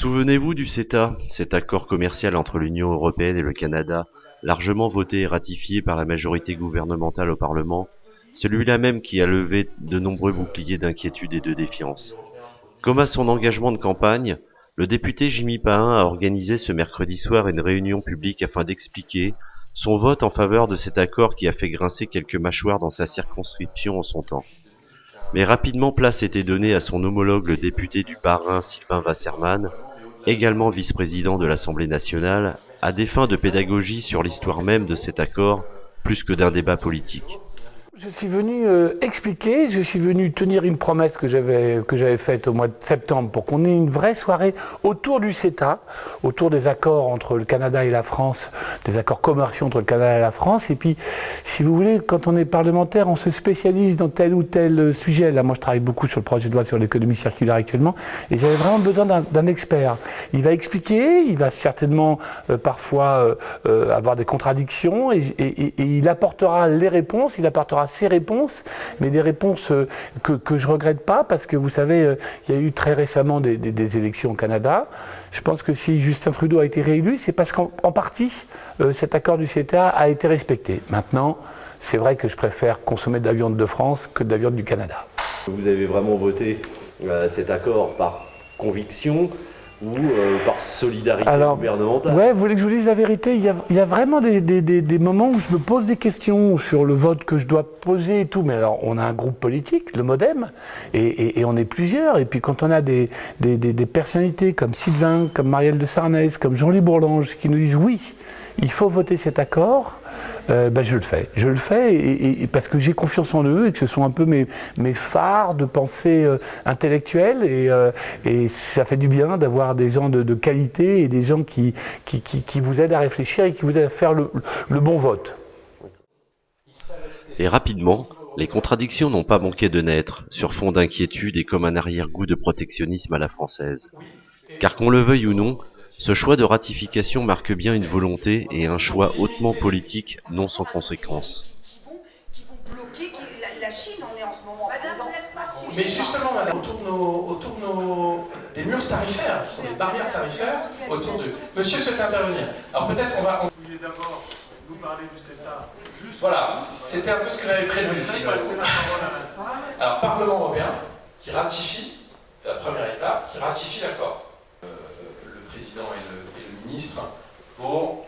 Souvenez-vous du CETA, cet accord commercial entre l'Union européenne et le Canada, largement voté et ratifié par la majorité gouvernementale au Parlement, celui-là même qui a levé de nombreux boucliers d'inquiétude et de défiance. Comme à son engagement de campagne, le député Jimmy Pahin a organisé ce mercredi soir une réunion publique afin d'expliquer son vote en faveur de cet accord qui a fait grincer quelques mâchoires dans sa circonscription en son temps. Mais rapidement place était donnée à son homologue le député du Bas-Rhin Sylvain Wasserman, également vice-président de l'Assemblée nationale, à des fins de pédagogie sur l'histoire même de cet accord, plus que d'un débat politique. Je suis venu expliquer, je suis venu tenir une promesse que j'avais faite au mois de septembre pour qu'on ait une vraie soirée autour du CETA, autour des accords entre le Canada et la France, des accords commerciaux entre le Canada et la France. Et puis, si vous voulez, quand on est parlementaire, on se spécialise dans tel ou tel sujet. Là, moi, je travaille beaucoup sur le projet de loi sur l'économie circulaire actuellement, et j'avais vraiment besoin d'un expert. Il va expliquer, il va certainement parfois avoir des contradictions, et il apportera les réponses, il apportera ses réponses, mais des réponses que je regrette pas, parce que vous savez, il y a eu très récemment des élections au Canada. Je pense que si Justin Trudeau a été réélu, c'est parce qu'en partie, cet accord du CETA a été respecté. Maintenant, c'est vrai que je préfère consommer de la viande de France que de la viande du Canada. Vous avez vraiment voté cet accord par conviction ou par solidarité gouvernementale? Ouais, vous voulez que je vous dise la vérité, il y a vraiment des moments où je me pose des questions sur le vote que je dois poser et tout. Mais alors, on a un groupe politique, le MoDem, et on est plusieurs. Et puis quand on a des personnalités comme Sylvain, comme Marielle de Sarnez, comme Jean-Louis Bourlange, qui nous disent oui, il faut voter cet accord, je le fais. Je le fais et parce que j'ai confiance en eux et que ce sont un peu mes phares de pensée intellectuelle et ça fait du bien d'avoir des gens de qualité et des gens qui vous aident à réfléchir et qui vous aident à faire le bon vote. Et rapidement, les contradictions n'ont pas manqué de naître, sur fond d'inquiétude et comme un arrière-goût de protectionnisme à la française. Car qu'on le veuille ou non, ce choix de ratification marque bien une volonté et un choix hautement politique, non sans conséquences. Qui vont bloquer la Chine, on est en ce moment. Mais justement, madame, autour des murs tarifaires, qui sont des barrières tarifaires, autour de... Monsieur souhaite intervenir. Alors peut-être on va... Vous vouliez d'abord nous parler du CETA. Voilà, c'était un peu ce que j'avais prévu. Passer la parole à la salle. Alors, Parlement européen, qui ratifie, c'est la première étape, qui ratifie l'accord. Le président et le ministre, pour